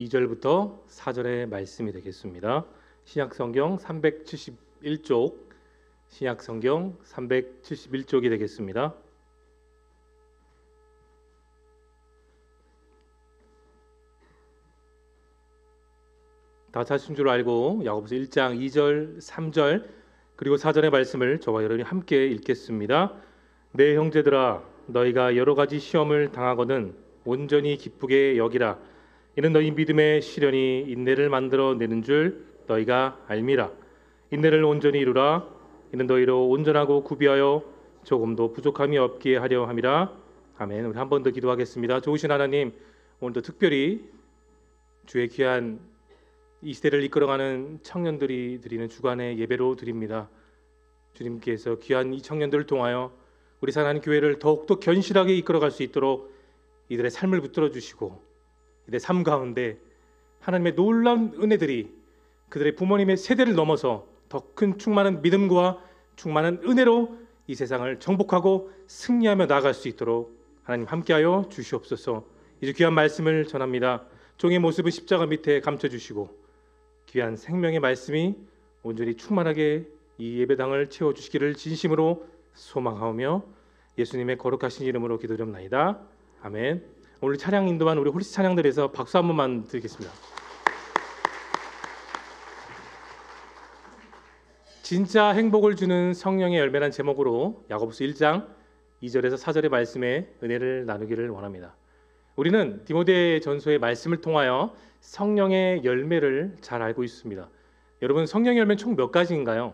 2절부터 4절의 말씀이 되겠습니다. 신약성경 371쪽, 신약성경 371쪽이 되겠습니다. 다 찾으신 줄 알고 야고보서 1장 2절, 3절 그리고 4절의 말씀을 저와 여러분이 함께 읽겠습니다. 내 형제들아, 너희가 여러 가지 시험을 당하거든 온전히 기쁘게 여기라. 이는 너희 믿음의 시련이 인내를 만들어 내는 줄 너희가 알미라. 인내를 온전히 이루라. 이는 너희로 온전하고 구비하여 조금도 부족함이 없게 하려 함이라. 아멘. 우리 한 번 더 기도하겠습니다. 좋으신 하나님, 오늘도 특별히 주의 귀한 이 시대를 이끌어가는 청년들이 드리는 주간의 예배로 드립니다. 주님께서 귀한 이 청년들을 통하여 우리 사랑하는 교회를 더욱더 견실하게 이끌어갈 수 있도록 이들의 삶을 붙들어 주시고 이들의 삶 가운데 하나님의 놀라운 은혜들이 그들의 부모님의 세대를 넘어서 더 큰 충만한 믿음과 충만한 은혜로 이 세상을 정복하고 승리하며 나아갈 수 있도록 하나님 함께하여 주시옵소서. 이제 귀한 말씀을 전합니다. 종의 모습을 십자가 밑에 감춰주시고 귀한 생명의 말씀이 온전히 충만하게 이 예배당을 채워주시기를 진심으로 소망하오며 예수님의 거룩하신 이름으로 기도드립나이다. 아멘. 오늘 찬양 인도한 우리 홀리스 찬양들에서 박수 한 번만 드리겠습니다. 진짜 행복을 주는 성령의 열매란 제목으로 야고보서 1장 2절에서 4절의 말씀에 은혜를 나누기를 원합니다. 우리는 디모데전서의 말씀을 통하여 성령의 열매를 잘 알고 있습니다. 여러분, 성령의 열매는 총 몇 가지인가요?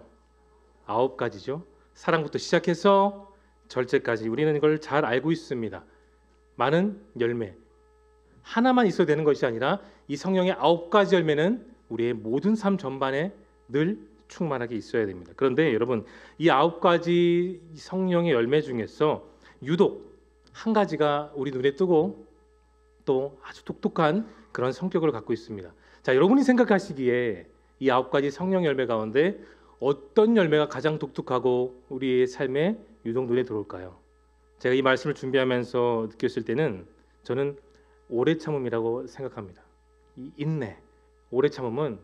9가지죠. 사랑부터 시작해서 절제까지 우리는 이걸 잘 알고 있습니다. 많은 열매 하나만 있어도 되는 것이 아니라 이 성령의 9가지 열매는 우리의 모든 삶 전반에 늘 충만하게 있어야 됩니다. 그런데 여러분, 이 9가지 성령의 열매 중에서 유독 한 가지가 우리 눈에 띄고 또 아주 독특한 그런 성격을 갖고 있습니다. 자, 여러분이 생각하시기에 이 9가지 성령 열매 가운데 어떤 열매가 가장 독특하고 우리의 삶에 유독 눈에 들어올까요? 제가 이 말씀을 준비하면서 느꼈을 때는 저는 오래 참음이라고 생각합니다. 이 인내, 오래 참음은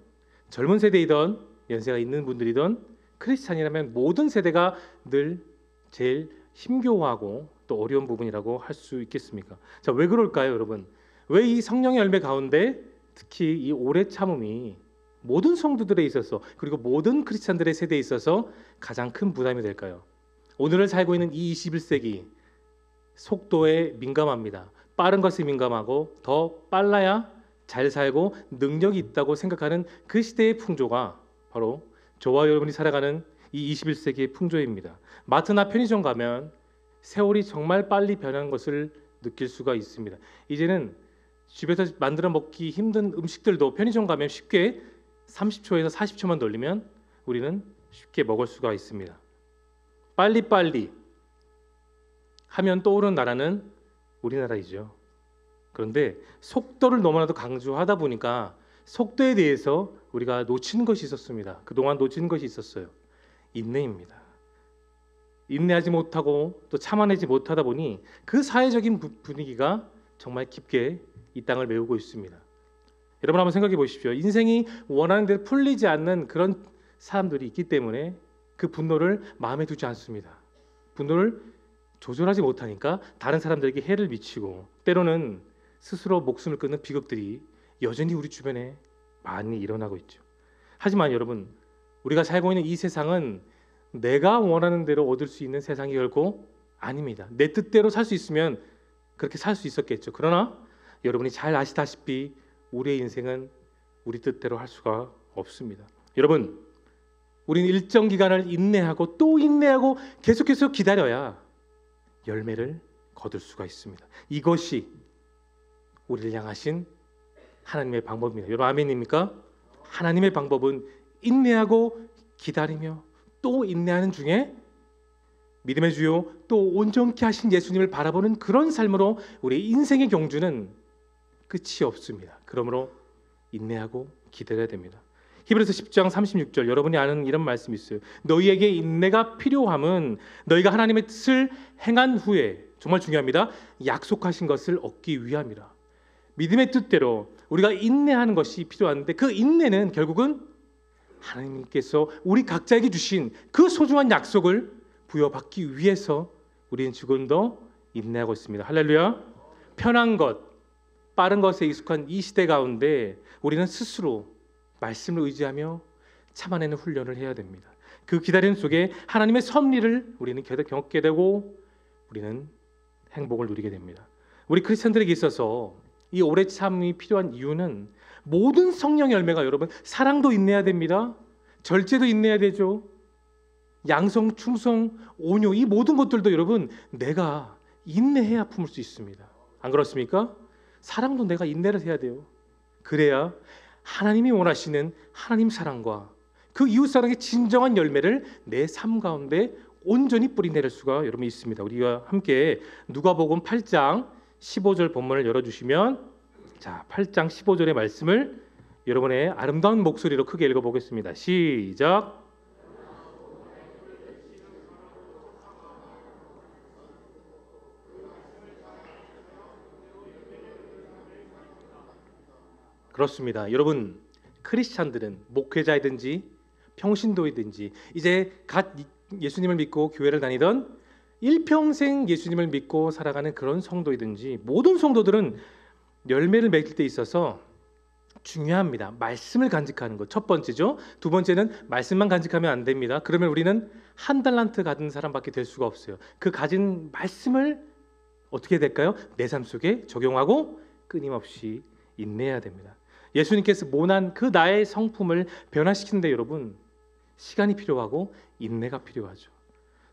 젊은 세대이던 연세가 있는 분들이든 크리스찬이라면 모든 세대가 늘 제일 힘겨워하고 또 어려운 부분이라고 할 수 있겠습니까? 자, 왜 그럴까요, 여러분? 왜 이 성령의 열매 가운데 특히 이 오래 참음이 모든 성도들에 있어서 그리고 모든 크리스찬들의 세대에 있어서 가장 큰 부담이 될까요? 오늘을 살고 있는 이 21세기 속도에 민감합니다. 빠른 것에 민감하고 더 빨라야 잘 살고 능력이 있다고 생각하는 그 시대의 풍조가 바로 저와 여러분이 살아가는 이 21세기의 풍조입니다. 마트나 편의점 가면 세월이 정말 빨리 변한 것을 느낄 수가 있습니다. 이제는 집에서 만들어 먹기 힘든 음식들도 편의점 가면 쉽게 30초에서 40초만 돌리면 우리는 쉽게 먹을 수가 있습니다. 빨리빨리 하면 떠오르는 나라는 우리나라이죠. 그런데 속도를 너무나도 강조하다 보니까 속도에 대해서 우리가 놓친 것이 있었습니다. 그동안 놓친 것이 있었어요. 인내입니다. 인내하지 못하고 또 참아내지 못하다 보니 그 사회적인 분위기가 정말 깊게 이 땅을 메우고 있습니다. 여러분 한번 생각해 보십시오. 인생이 원하는 대로 풀리지 않는 그런 사람들이 있기 때문에 그 분노를 마음에 두지 않습니다. 분노를 조절하지 못하니까 다른 사람들에게 해를 미치고 때로는 스스로 목숨을 끊는 비극들이 여전히 우리 주변에 많이 일어나고 있죠. 하지만 여러분, 우리가 살고 있는 이 세상은 내가 원하는 대로 얻을 수 있는 세상이 결코 아닙니다. 내 뜻대로 살 수 있으면 그렇게 살 수 있었겠죠. 그러나 여러분이 잘 아시다시피 우리의 인생은 우리 뜻대로 할 수가 없습니다. 여러분, 우리는 일정 기간을 인내하고 또 인내하고 계속해서 기다려야 열매를 거둘 수가 있습니다. 이것이 우리를 향하신 하나님의 방법입니다. 여러분 아멘입니까? 하나님의 방법은 인내하고 기다리며 또 인내하는 중에 믿음의 주요 또 온전케 하신 예수님을 바라보는 그런 삶으로 우리 인생의 경주는 끝이 없습니다. 그러므로 인내하고 기다려야 됩니다. 히브리서 10장 36절 여러분이 아는 이런 말씀이 있어요. 너희에게 인내가 필요함은 너희가 하나님의 뜻을 행한 후에 정말 중요합니다. 약속하신 것을 얻기 위함이라. 믿음의 뜻대로 우리가 인내하는 것이 필요한데 그 인내는 결국은 하나님께서 우리 각자에게 주신 그 소중한 약속을 부여받기 위해서 우리는 지금 더 인내하고 있습니다. 할렐루야. 편한 것, 빠른 것에 익숙한 이 시대 가운데 우리는 스스로 말씀을 의지하며 참아내는 훈련을 해야 됩니다. 그 기다리는 속에 하나님의 섭리를 우리는 겪게 되고 우리는 행복을 누리게 됩니다. 우리 크리스천들에게 있어서 이 오래 참음이 필요한 이유는 모든 성령의 열매가 여러분 사랑도 인내해야 됩니다. 절제도 인내해야 되죠. 양성, 충성, 온유 이 모든 것들도 여러분 내가 인내해야 품을 수 있습니다. 안 그렇습니까? 사랑도 내가 인내를 해야 돼요. 그래야 하나님이 원하시는 하나님 사랑과 그 이웃 사랑의 진정한 열매를 내 삶 가운데 온전히 뿌리내릴 수가 여러분 있습니다. 우리가 함께 누가복음 8장 15절 본문을 열어주시면 자 8장 15절의 말씀을 여러분의 아름다운 목소리로 크게 읽어보겠습니다. 시작. 그렇습니다. 여러분 크리스찬들은 목회자이든지 평신도이든지 이제 갓 예수님을 믿고 교회를 다니던 일평생 예수님을 믿고 살아가는 그런 성도이든지 모든 성도들은 열매를 맺을 때 있어서 중요합니다. 말씀을 간직하는 것 첫 번째죠. 두 번째는 말씀만 간직하면 안 됩니다. 그러면 우리는 한 달란트 가진 사람밖에 될 수가 없어요. 그 가진 말씀을 어떻게 될까요? 내 삶 속에 적용하고 끊임없이 인내해야 됩니다. 예수님께서 모난 그 나의 성품을 변화시키는데 여러분 시간이 필요하고 인내가 필요하죠.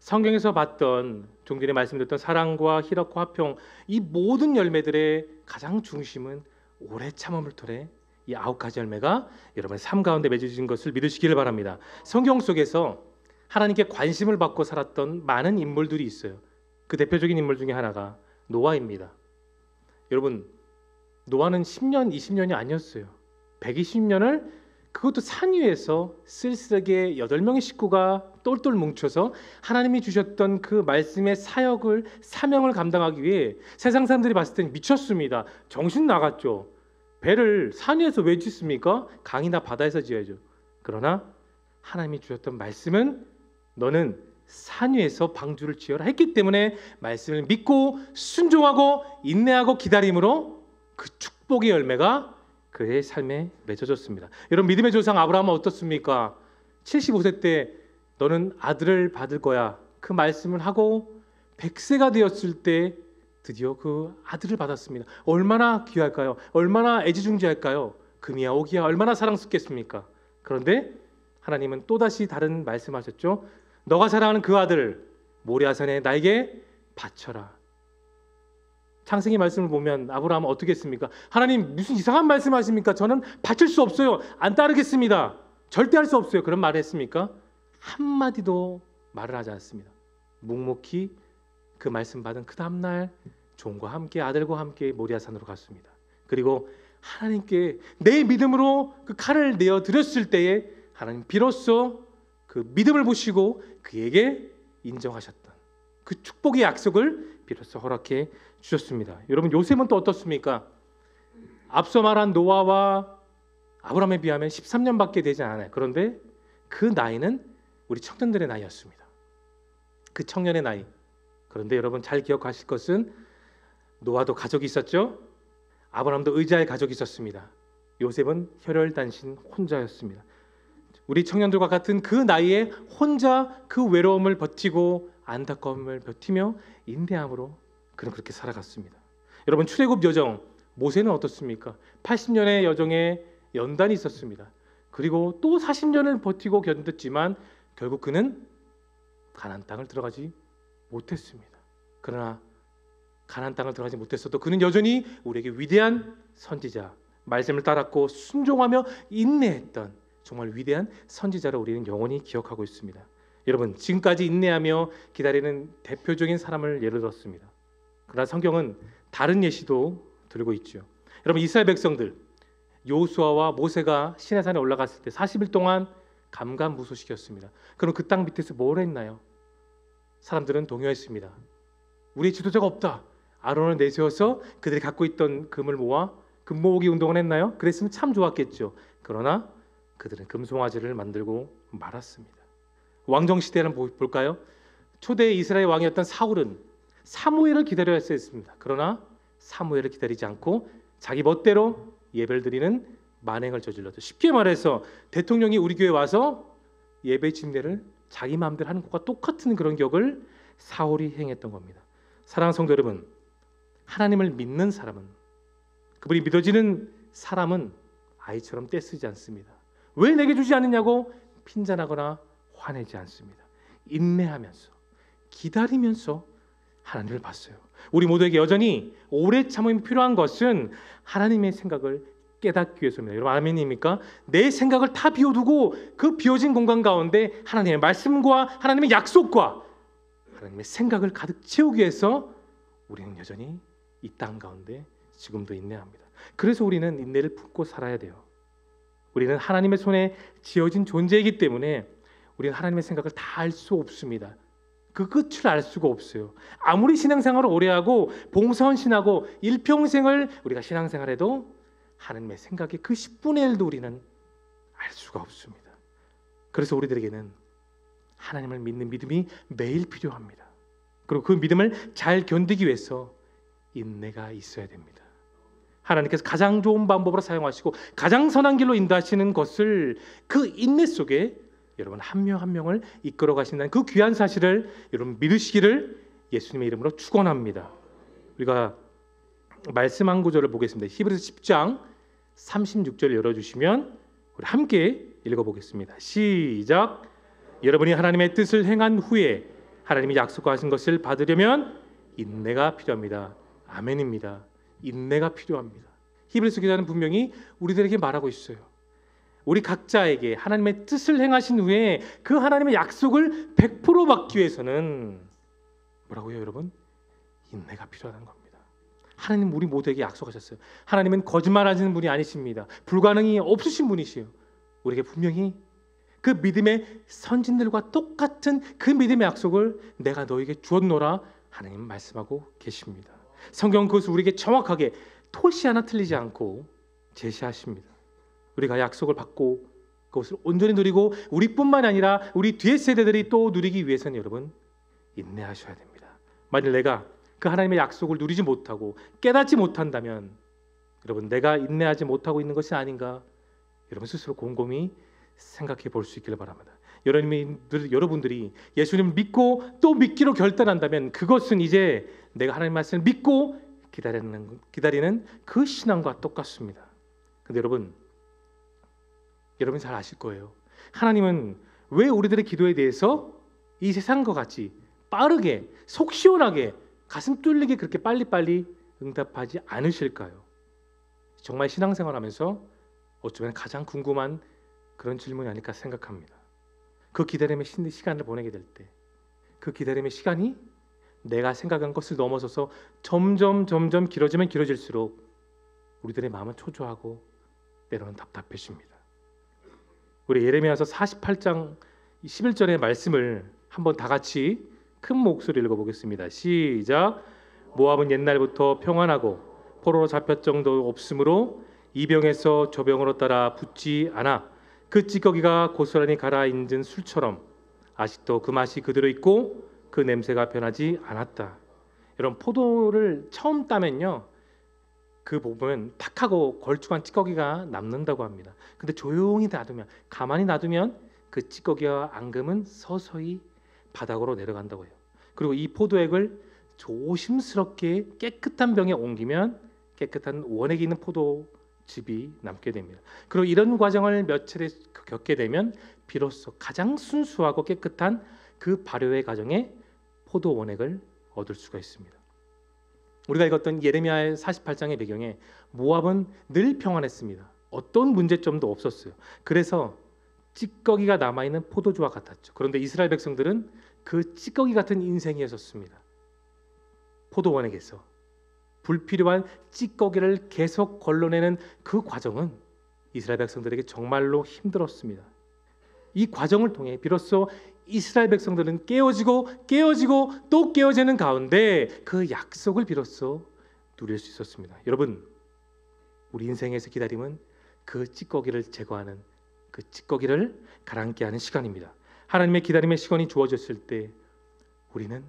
성경에서 봤던 좀 전에 말씀드렸던 사랑과 희락과 화평 이 모든 열매들의 가장 중심은 오래 참음을 통해 이 9가지 열매가 여러분의 삶 가운데 맺어진 것을 믿으시기를 바랍니다. 성경 속에서 하나님께 관심을 받고 살았던 많은 인물들이 있어요. 그 대표적인 인물 중에 하나가 노아입니다. 여러분 노아는 10년, 20년이 아니었어요. 120년을 그것도 산 위에서 쓸쓸하게 8명의 식구가 똘똘 뭉쳐서 하나님이 주셨던 그 말씀의 사역을 사명을 감당하기 위해 세상 사람들이 봤을 땐 미쳤습니다. 정신 나갔죠. 배를 산 위에서 왜 짓습니까? 강이나 바다에서 지어야죠. 그러나 하나님이 주셨던 말씀은 너는 산 위에서 방주를 지어라 했기 때문에 말씀을 믿고 순종하고 인내하고 기다림으로 그 축복의 열매가 그의 삶에 맺어졌습니다. 여러분 믿음의 조상 아브라함은 어떻습니까? 75세 때 너는 아들을 받을 거야 그 말씀을 하고 100세가 되었을 때 드디어 그 아들을 받았습니다. 얼마나 귀할까요? 얼마나 애지중지할까요? 금이야 오기야 얼마나 사랑스럽겠습니까? 그런데 하나님은 또다시 다른 말씀하셨죠. 너가 사랑하는 그 아들 모리아산에 나에게 바쳐라. 창세기 말씀을 보면 아브라함은 어떻게 했습니까? 하나님 무슨 이상한 말씀하십니까? 저는 바칠 수 없어요. 안 따르겠습니다. 절대 할 수 없어요. 그런 말을 했습니까? 한마디도 말을 하지 않습니다. 묵묵히 그 말씀 받은 그 다음날 종과 함께 아들과 함께 모리아산으로 갔습니다. 그리고 하나님께 내 믿음으로 그 칼을 내어 드렸을 때에 하나님 비로소 그 믿음을 보시고 그에게 인정하셨던 그 축복의 약속을 비로소 허락해 주셨습니다. 여러분 요셉은 또 어떻습니까? 앞서 말한 노아와 아브라함에 비하면 13년밖에 되지 않아요. 그런데 그 나이는 우리 청년들의 나이였습니다. 그 청년의 나이. 그런데 여러분 잘 기억하실 것은 노아도 가족이 있었죠. 아브라함도 의지할 가족이 있었습니다. 요셉은 혈혈단신 혼자였습니다. 우리 청년들과 같은 그 나이에 혼자 그 외로움을 버티고 안타까움을 버티며 인내함으로 그는 그렇게 살아갔습니다. 여러분 출애굽 여정 모세는 어떻습니까? 80년의 여정에 연단이 있었습니다. 그리고 또 40년을 버티고 견뎠지만 결국 그는 가나안 땅을 들어가지 못했습니다. 그러나 가나안 땅을 들어가지 못했어도 그는 여전히 우리에게 위대한 선지자, 말씀을 따랐고 순종하며 인내했던 정말 위대한 선지자로 우리는 영원히 기억하고 있습니다. 여러분 지금까지 인내하며 기다리는 대표적인 사람을 예를 들었습니다. 그러나 성경은 다른 예시도 들고 있죠. 여러분 이스라엘 백성들 여호수아와 모세가 시내산에 올라갔을 때 40일 동안 감감무소시켰습니다. 그럼 그 땅 밑에서 뭘 했나요? 사람들은 동요했습니다. 우리 지도자가 없다. 아론을 내세워서 그들이 갖고 있던 금을 모아 금모으기 운동을 했나요? 그랬으면 참 좋았겠죠. 그러나 그들은 금송아지를 만들고 말았습니다. 왕정 시대를 볼까요? 초대 이스라엘 왕이었던 사울은 사무엘을 기다려야 했습니다. 그러나 사무엘을 기다리지 않고 자기 멋대로 예배를 드리는 만행을 저질렀죠. 쉽게 말해서 대통령이 우리 교회에 와서 예배 집례를 자기 마음대로 하는 것과 똑같은 그런 격을 사울이 행했던 겁니다. 사랑하는 성도 여러분, 하나님을 믿는 사람은, 그분이 믿어지는 사람은 아이처럼 떼쓰지 않습니다. 왜 내게 주지 않느냐고 핀잔하거나 화내지 않습니다. 인내하면서 기다리면서 하나님을 봤어요. 우리 모두에게 여전히 오래 참음이 필요한 것은 하나님의 생각을 깨닫기 위해서입니다. 여러분 아멘입니까? 내 생각을 다 비워두고 그 비워진 공간 가운데 하나님의 말씀과 하나님의 약속과 하나님의 생각을 가득 채우기 위해서 우리는 여전히 이 땅 가운데 지금도 인내합니다. 그래서 우리는 인내를 품고 살아야 돼요. 우리는 하나님의 손에 지어진 존재이기 때문에 우리는 하나님의 생각을 다 알 수 없습니다. 그 끝을 알 수가 없어요. 아무리 신앙생활을 오래 하고 봉사헌신하고 일평생을 우리가 신앙생활해도 하나님의 생각의 그 10분의 1도 우리는 알 수가 없습니다. 그래서 우리들에게는 하나님을 믿는 믿음이 매일 필요합니다. 그리고 그 믿음을 잘 견디기 위해서 인내가 있어야 됩니다. 하나님께서 가장 좋은 방법으로 사용하시고 가장 선한 길로 인도하시는 것을 그 인내 속에 여러분 한 명 한 명을 이끌어 가신다는 그 귀한 사실을 여러분 믿으시기를 예수님의 이름으로 축원합니다. 우리가 말씀 한 구절을 보겠습니다. 히브리서 10장 36절 열어주시면 우리 함께 읽어보겠습니다. 시작. 여러분이 하나님의 뜻을 행한 후에 하나님이 약속하신 것을 받으려면 인내가 필요합니다. 아멘입니다. 인내가 필요합니다. 히브리서 기자는 분명히 우리들에게 말하고 있어요. 우리 각자에게 하나님의 뜻을 행하신 후에 그 하나님의 약속을 100% 받기 위해서는 뭐라고요, 여러분? 인내가 필요하다는 겁니다. 하나님 우리 모두에게 약속하셨어요. 하나님은 거짓말하시는 분이 아니십니다. 불가능이 없으신 분이시요. 우리에게 분명히 그 믿음의 선진들과 똑같은 그 믿음의 약속을 내가 너에게 주었노라 하나님 말씀하고 계십니다. 성경은 그것을 우리에게 정확하게 토시 하나 틀리지 않고 제시하십니다. 우리가 약속을 받고 그것을 온전히 누리고 우리뿐만 아니라 우리 뒤의 세대들이 또 누리기 위해서는 여러분 인내하셔야 됩니다. 만일 내가 그 하나님의 약속을 누리지 못하고 깨닫지 못한다면 여러분 내가 인내하지 못하고 있는 것이 아닌가 여러분 스스로 곰곰이 생각해 볼 수 있기를 바랍니다. 여러분들이 예수님을 믿고 또 믿기로 결단한다면 그것은 이제 내가 하나님의 말씀을 믿고 기다리는 그 신앙과 똑같습니다. 근데 여러분 잘 아실 거예요. 하나님은 왜 우리들의 기도에 대해서 이 세상과 같이 빠르게 속 시원하게 가슴 뚫리게 그렇게 빨리빨리 응답하지 않으실까요? 정말 신앙생활하면서 어쩌면 가장 궁금한 그런 질문이 아닐까 생각합니다. 그 기다림의 시간을 보내게 될 때 그 기다림의 시간이 내가 생각한 것을 넘어서서 점점 길어지면 길어질수록 우리들의 마음은 초조하고 때로는 답답해집니다. 우리 예레미야서 48장 11절의 말씀을 한번 다 같이 큰 목소리로 읽어보겠습니다. 시작. 모압은 옛날부터 평안하고 포로로 잡혔 정도 없으므로 이 병에서 저 병으로 따라 붙지 않아 그 찌꺼기가 고스란히 가라앉은 술처럼 아직도 그 맛이 그대로 있고 그 냄새가 변하지 않았다. 여러분 포도를 처음 따면요 그 보면 탁하고 걸쭉한 찌꺼기가 남는다고 합니다. 근데 조용히 놔두면 가만히 놔두면 그 찌꺼기와 앙금은 서서히 바닥으로 내려간다고 해요. 그리고 이 포도액을 조심스럽게 깨끗한 병에 옮기면 깨끗한 원액이 있는 포도즙이 남게 됩니다. 그리고 이런 과정을 몇 차례 겪게 되면 비로소 가장 순수하고 깨끗한 그 발효의 과정에 포도 원액을 얻을 수가 있습니다. 우리가 읽었던 예레미야의 48장의 배경에 모압은 늘 평안했습니다. 어떤 문제점도 없었어요. 그래서 찌꺼기가 남아있는 포도주와 같았죠. 그런데 이스라엘 백성들은 그 찌꺼기 같은 인생이었습니다. 포도원에게서 불필요한 찌꺼기를 계속 걸러내는 그 과정은 이스라엘 백성들에게 정말로 힘들었습니다. 이 과정을 통해 비로소 이스라엘 백성들은 깨어지고 또 깨어지는 가운데 그 약속을 비로소 누릴 수 있었습니다. 여러분 우리 인생에서 기다림은 그 찌꺼기를 제거하는, 그 찌꺼기를 가라앉게 하는 시간입니다. 하나님의 기다림의 시간이 주어졌을 때 우리는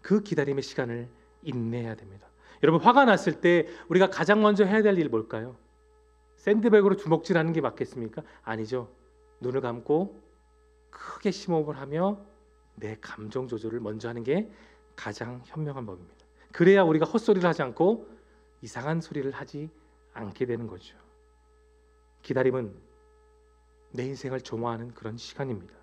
그 기다림의 시간을 인내해야 됩니다. 여러분, 화가 났을 때 우리가 가장 먼저 해야 될 일이 뭘까요? 샌드백으로 주먹질하는 게 맞겠습니까? 아니죠. 눈을 감고 크게 심호흡을 하며 내 감정 조절을 먼저 하는 게 가장 현명한 법입니다. 그래야 우리가 헛소리를 하지 않고 이상한 소리를 하지 않게 되는 거죠. 기다림은 내 인생을 조화하는 그런 시간입니다.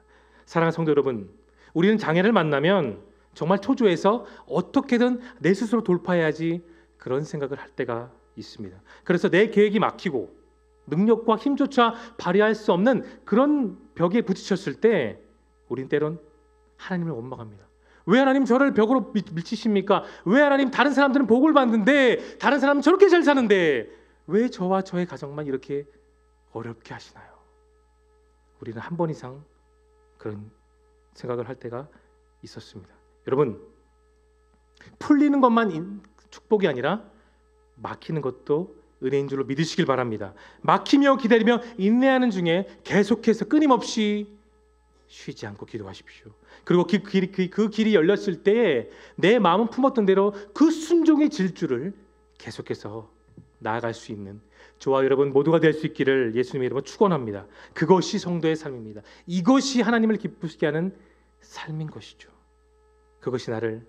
사랑하는 성도 여러분, 우리는 장애를 만나면 정말 초조해서 어떻게든 내 스스로 돌파해야지 그런 생각을 할 때가 있습니다. 그래서 내 계획이 막히고 능력과 힘조차 발휘할 수 없는 그런 벽에 부딪혔을 때 우린 때론 하나님을 원망합니다. 왜 하나님 저를 벽으로 밀치십니까? 왜 하나님 다른 사람들은 복을 받는데, 다른 사람은 저렇게 잘 사는데 왜 저와 저의 가정만 이렇게 어렵게 하시나요? 우리는 한 번 이상 그런 생각을 할 때가 있었습니다. 여러분, 풀리는 것만 축복이 아니라 막히는 것도 은혜인 줄로 믿으시길 바랍니다. 막히며 기다리며 인내하는 중에 계속해서 끊임없이 쉬지 않고 기도하십시오. 그리고 그 길이 열렸을 때 내 마음은 품었던 대로 그 순종의 질주를 계속해서 나아갈 수 있는 저와 여러분 모두가 될 수 있기를 예수님의 이름으로 축원합니다. 그것이 성도의 삶입니다. 이것이 하나님을 기쁘시게 하는 삶인 것이죠. 그것이 나를,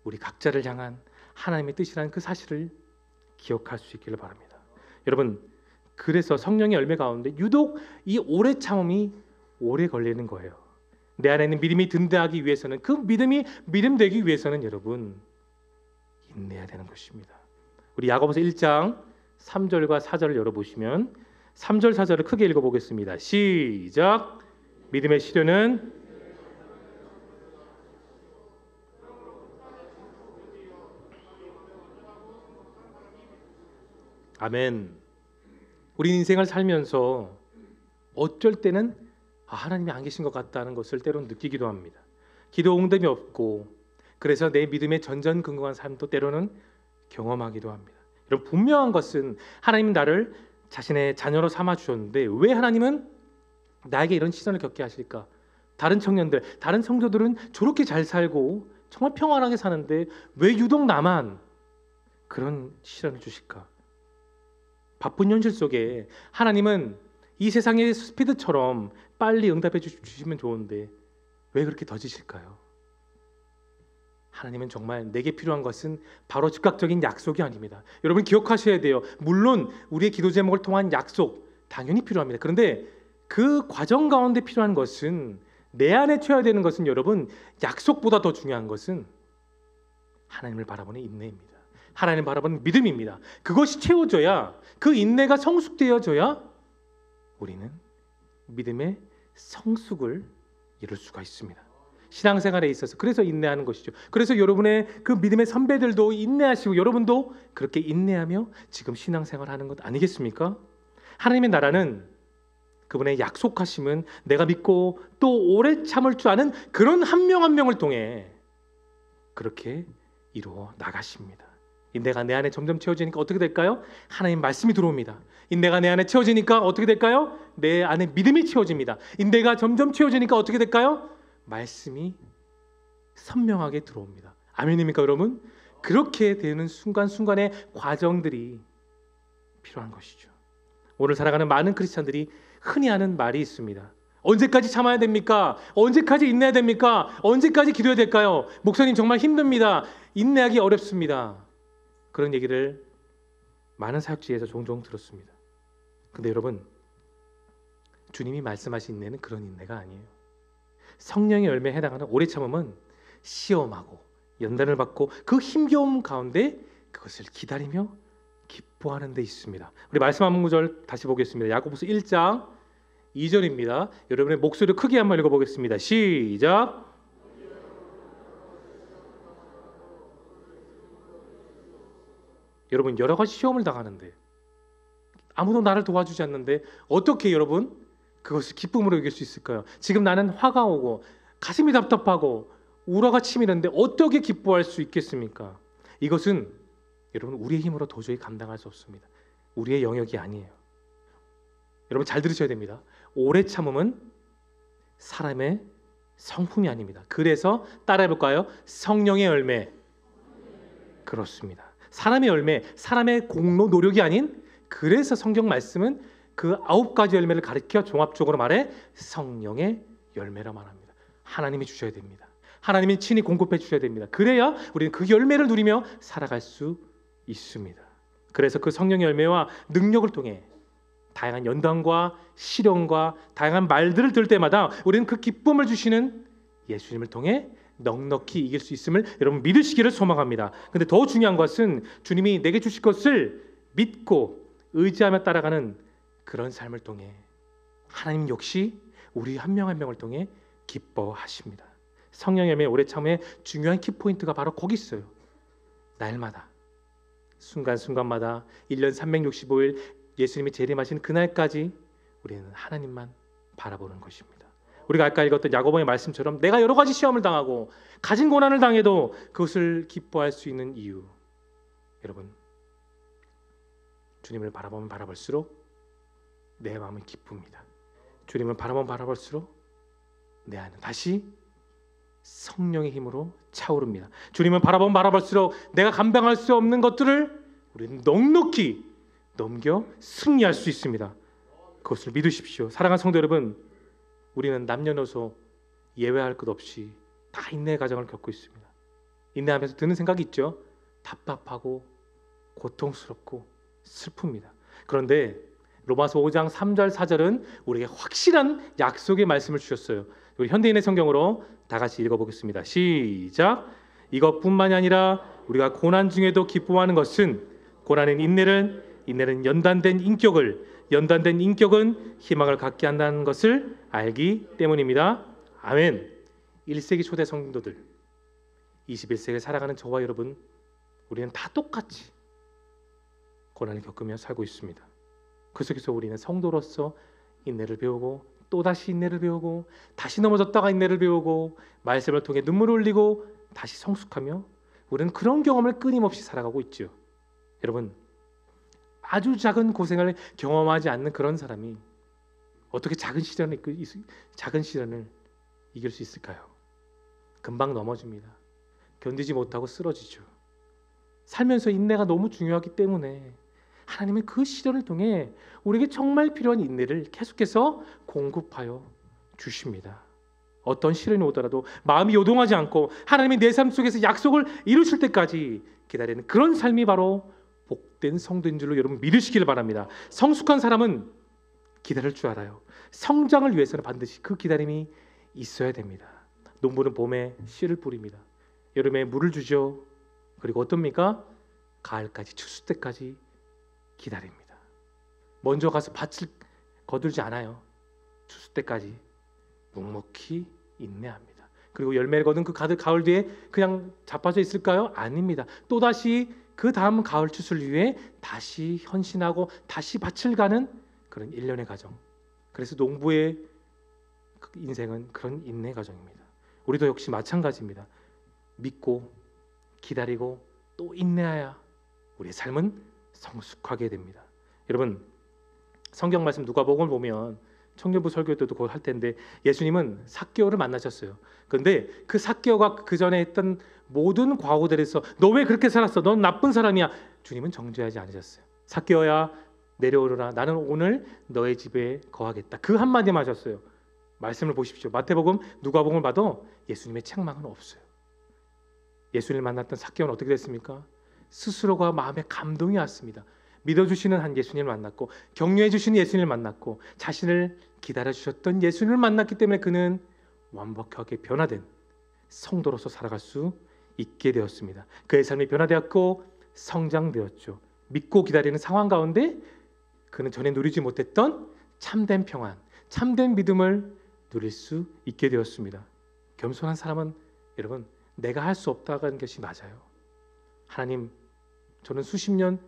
우리 각자를 향한 하나님의 뜻이라는 그 사실을 기억할 수 있기를 바랍니다. 여러분, 그래서 성령의 열매 가운데 유독 이 오래 참음이 오래 걸리는 거예요. 내 안에 있는 믿음이 든든하기 위해서는, 그 믿음이 믿음되기 위해서는 여러분 인내해야 되는 것입니다. 우리 야고보서 1장 3절과 4절을 열어보시면 3절 4절을 크게 읽어보겠습니다. 시작. 믿음의 시련은 아멘. 우리 인생을 살면서 어쩔 때는 하나님이 안 계신 것 같다는 것을 때로는 느끼기도 합니다. 기도 응답이 없고, 그래서 내 믿음의 전전긍긍한 삶도 때로는 경험하기도 합니다. 여러분, 분명한 것은 하나님은 나를 자신의 자녀로 삼아 주셨는데 왜 하나님은 나에게 이런 시선을 겪게 하실까? 다른 청년들, 다른 성도들은 저렇게 잘 살고 정말 평안하게 사는데 왜 유독 나만 그런 시련을 주실까? 바쁜 현실 속에 하나님은 이 세상의 스피드처럼 빨리 응답해 주시면 좋은데 왜 그렇게 더디실까요? 하나님은 정말 내게 필요한 것은 바로 즉각적인 약속이 아닙니다. 여러분 기억하셔야 돼요. 물론 우리의 기도 제목을 통한 약속 당연히 필요합니다. 그런데 그 과정 가운데 필요한 것은, 내 안에 채워야 되는 것은, 여러분 약속보다 더 중요한 것은 하나님을 바라보는 인내입니다. 하나님을 바라보는 믿음입니다. 그것이 채워져야, 그 인내가 성숙되어져야 우리는 믿음의 성숙을 이룰 수가 있습니다. 신앙생활에 있어서 그래서 인내하는 것이죠. 그래서 여러분의 그 믿음의 선배들도 인내하시고 여러분도 그렇게 인내하며 지금 신앙생활하는 것 아니겠습니까? 하나님의 나라는 그분의 약속하심은 내가 믿고 또 오래 참을 줄 아는 그런 한 명 한 명을 통해 그렇게 이루어 나가십니다. 인내가 내 안에 점점 채워지니까 어떻게 될까요? 하나님 말씀이 들어옵니다. 인내가 내 안에 채워지니까 어떻게 될까요? 내 안에 믿음이 채워집니다. 인내가 점점 채워지니까 어떻게 될까요? 말씀이 선명하게 들어옵니다. 아멘입니까 여러분? 그렇게 되는 순간순간의 과정들이 필요한 것이죠. 오늘 살아가는 많은 크리스찬들이 흔히 하는 말이 있습니다. 언제까지 참아야 됩니까? 언제까지 인내해야 됩니까? 언제까지 기도해야 될까요? 목사님 정말 힘듭니다. 인내하기 어렵습니다. 그런 얘기를 많은 사역지에서 종종 들었습니다. 근데 여러분, 주님이 말씀하신 인내는 그런 인내가 아니에요. 성령의 열매에 해당하는 오래 참음은 시험하고 연단을 받고 그 힘겨움 가운데 그것을 기다리며 기뻐하는 데 있습니다. 우리 말씀 한 구절 다시 보겠습니다. 야고보서 1장 2절입니다. 여러분의 목소리를 크게 한번 읽어보겠습니다. 시작. 여러분, 여러 가지 시험을 당하는데 아무도 나를 도와주지 않는데 어떻게 여러분 그것을 기쁨으로 이길 수 있을까요? 지금 나는 화가 오고 가슴이 답답하고 우라가 치미는데 어떻게 기뻐할 수 있겠습니까? 이것은 여러분 우리의 힘으로 도저히 감당할 수 없습니다. 우리의 영역이 아니에요. 여러분 잘 들으셔야 됩니다. 오래 참음은 사람의 성품이 아닙니다. 그래서 따라해볼까요? 성령의 열매. 그렇습니다. 사람의 열매, 사람의 공로 노력이 아닌, 그래서 성경 말씀은 그 9가지 열매를 가리켜 종합적으로 말해 성령의 열매라 말합니다. 하나님이 주셔야 됩니다. 하나님이 친히 공급해 주셔야 됩니다. 그래야 우리는 그 열매를 누리며 살아갈 수 있습니다. 그래서 그 성령의 열매와 능력을 통해 다양한 연단과 시련과 다양한 말들을 들을 때마다 우리는 그 기쁨을 주시는 예수님을 통해 넉넉히 이길 수 있음을 여러분 믿으시기를 소망합니다. 근데 더 중요한 것은 주님이 내게 주실 것을 믿고 의지하며 따라가는 그런 삶을 통해 하나님 역시 우리 한 명 한 명을 통해 기뻐하십니다. 성령의 열매 오래 참음의 중요한 키포인트가 바로 거기 있어요. 날마다 순간순간마다 1년 365일 예수님이 재림하신 그날까지 우리는 하나님만 바라보는 것입니다. 우리가 아까 읽었던 야고보의 말씀처럼 내가 여러 가지 시험을 당하고 가진 고난을 당해도 그것을 기뻐할 수 있는 이유, 여러분 주님을 바라보면 바라볼수록 내 마음은 기쁩니다. 주님을 바라보면 바라볼수록 내 안은 다시 성령의 힘으로 차오릅니다. 주님을 바라보면 바라볼수록 내가 감당할 수 없는 것들을 우리는 넉넉히 넘겨 승리할 수 있습니다. 그것을 믿으십시오. 사랑하는 성도 여러분, 우리는 남녀노소 예외할 것 없이 다 인내의 과정을 겪고 있습니다. 인내하면서 드는 생각이 있죠. 답답하고 고통스럽고 슬픕니다. 그런데 로마서 5장 3절 4절은 우리에게 확실한 약속의 말씀을 주셨어요. 우리 현대인의 성경으로 다 같이 읽어보겠습니다. 시작. 이것뿐만이 아니라 우리가 고난 중에도 기뻐하는 것은 고난은 인내는 연단된 인격은 희망을 갖게 한다는 것을 알기 때문입니다. 아멘. 1세기 초대 성도들, 21세기에 살아가는 저와 여러분, 우리는 다 똑같이 고난을 겪으며 살고 있습니다. 그 속에서 우리는 성도로서 인내를 배우고 또다시 인내를 배우고 다시 넘어졌다가 인내를 배우고 말씀을 통해 눈물을 흘리고 다시 성숙하며 우리는 그런 경험을 끊임없이 살아가고 있죠. 여러분, 아주 작은 고생을 경험하지 않는 그런 사람이 어떻게 작은 시련을 이길 수 있을까요? 금방 넘어집니다. 견디지 못하고 쓰러지죠. 살면서 인내가 너무 중요하기 때문에 하나님은 그 시련을 통해 우리에게 정말 필요한 인내를 계속해서 공급하여 주십니다. 어떤 시련이 오더라도 마음이 요동하지 않고 하나님이 내 삶 속에서 약속을 이루실 때까지 기다리는 그런 삶이 바로 복된 성도인 줄로 여러분 믿으시기를 바랍니다. 성숙한 사람은 기다릴 줄 알아요. 성장을 위해서는 반드시 그 기다림이 있어야 됩니다. 농부는 봄에 씨를 뿌립니다. 여름에 물을 주죠. 그리고 어떻습니까? 가을까지 추수 때까지 기다립니다. 먼저 가서 밭을 거들지 않아요. 추수 때까지 묵묵히 인내합니다. 그리고 열매를 거둔 그 가을 뒤에 그냥 자빠져 있을까요? 아닙니다. 또다시 그 다음 가을 추수를 위해 다시 헌신하고 다시 밭을 가는 그런 일련의 과정. 그래서 농부의 인생은 그런 인내 과정입니다. 우리도 역시 마찬가지입니다. 믿고 기다리고 또 인내하여 우리의 삶은 성숙하게 됩니다. 여러분, 성경 말씀 누가복음을 보면 청년부 설교 때도 그걸 할 텐데 예수님은 삭개오를 만나셨어요. 그런데 그 삭개오가 그 전에 했던 모든 과오들에서 너 왜 그렇게 살았어? 넌 나쁜 사람이야. 주님은 정죄하지 않으셨어요. 삭개오야 내려오너라. 나는 오늘 너의 집에 거하겠다. 그 한마디만 하셨어요. 말씀을 보십시오. 마태복음, 누가복음을 봐도 예수님의 책망은 없어요. 예수님을 만났던 삭개오는 어떻게 됐습니까? 스스로가 마음에 감동이 왔습니다. 믿어주시는 한 예수님을 만났고 격려해주시는 예수님을 만났고 자신을 기다려주셨던 예수님을 만났기 때문에 그는 완벽하게 변화된 성도로서 살아갈 수 있게 되었습니다. 그의 삶이 변화되었고 성장되었죠. 믿고 기다리는 상황 가운데 그는 전에 누리지 못했던 참된 평안, 참된 믿음을 누릴 수 있게 되었습니다. 겸손한 사람은 여러분 내가 할 수 없다는 것이 맞아요. 하나님, 저는 수십 년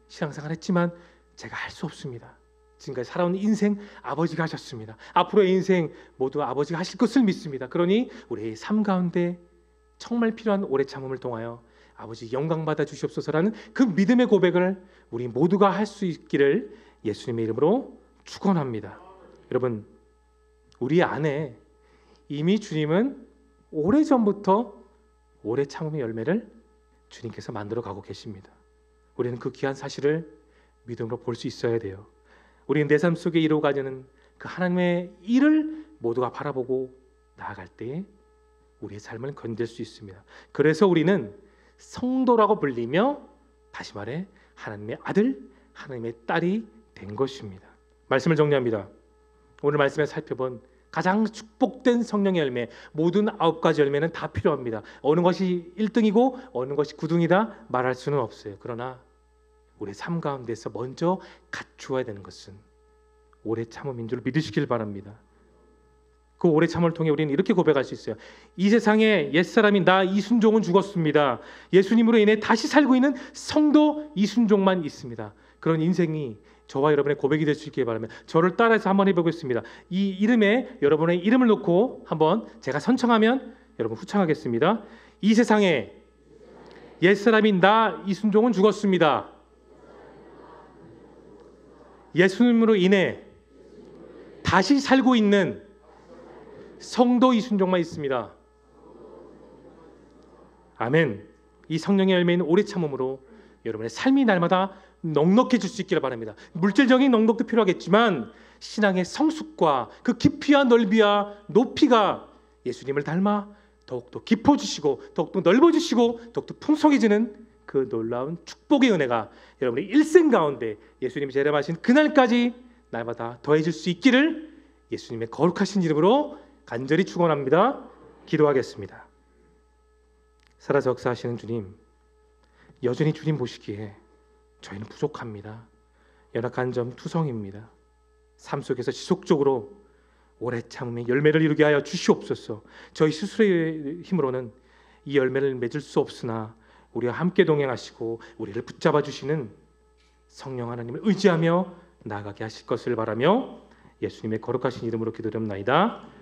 신앙생활 했지만 제가 할 수 없습니다. 지금까지 살아온 인생 아버지가 하셨습니다. 앞으로의 인생 모두 아버지가 하실 것을 믿습니다. 그러니 우리의 삶 가운데 정말 필요한 오래 참음을 통하여 아버지 영광 받아 주시옵소서라는 그 믿음의 고백을 우리 모두가 할 수 있기를 예수님의 이름으로 축원합니다. 여러분, 우리 안에 이미 주님은 오래전부터 오래 참음의 열매를 주님께서 만들어 가고 계십니다. 우리는 그 귀한 사실을 믿음으로 볼 수 있어야 돼요. 우리는 내 삶 속에 이루어가는 그 하나님의 일을 모두가 바라보고 나아갈 때에 우리의 삶을 건질 수 있습니다. 그래서 우리는 성도라고 불리며, 다시 말해 하나님의 아들, 하나님의 딸이 된 것입니다. 말씀을 정리합니다. 오늘 말씀에 살펴본 가장 축복된 성령의 열매, 모든 9가지 열매는 다 필요합니다. 어느 것이 1등이고 어느 것이 9등이다 말할 수는 없어요. 그러나 우리의 삶 가운데서 먼저 갖추어야 되는 것은 오래 참음인 줄 믿으시길 바랍니다. 그 오래 참음을 통해 우리는 이렇게 고백할 수 있어요. 이 세상에 옛사람인 나 이순종은 죽었습니다. 예수님으로 인해 다시 살고 있는 성도 이순종만 있습니다. 그런 인생이 저와 여러분의 고백이 될 수 있기를 바랍니다. 저를 따라서 한번 해보겠습니다. 이 이름에 여러분의 이름을 놓고 한번 제가 선창하면 여러분 후창하겠습니다. 이 세상에 옛사람인 나 이순종은 죽었습니다. 예수님으로 인해 다시 살고 있는 성도 이순종만 있습니다. 아멘. 이 성령의 열매인 오래 참음으로 여러분의 삶이 날마다 넉넉해질 수 있기를 바랍니다. 물질적인 넉넉도 필요하겠지만 신앙의 성숙과 그 깊이와 넓이와 높이가 예수님을 닮아 더욱더 깊어지시고 더욱더 넓어지시고 더욱더 풍성해지는 그 놀라운 축복의 은혜가 여러분의 일생 가운데 예수님이 재림하신 그날까지 날마다 더해질 수 있기를 예수님의 거룩하신 이름으로 간절히 축원합니다. 기도하겠습니다. 살아서 역사하시는 주님, 여전히 주님 보시기에 저희는 부족합니다. 연약한 점 투성입니다. 삶 속에서 지속적으로 오래 참음의 열매를 이루게 하여 주시옵소서. 저희 스스로의 힘으로는 이 열매를 맺을 수 없으나 우리와 함께 동행하시고 우리를 붙잡아 주시는 성령 하나님을 의지하며 나아가게 하실 것을 바라며 예수님의 거룩하신 이름으로 기도드립나이다.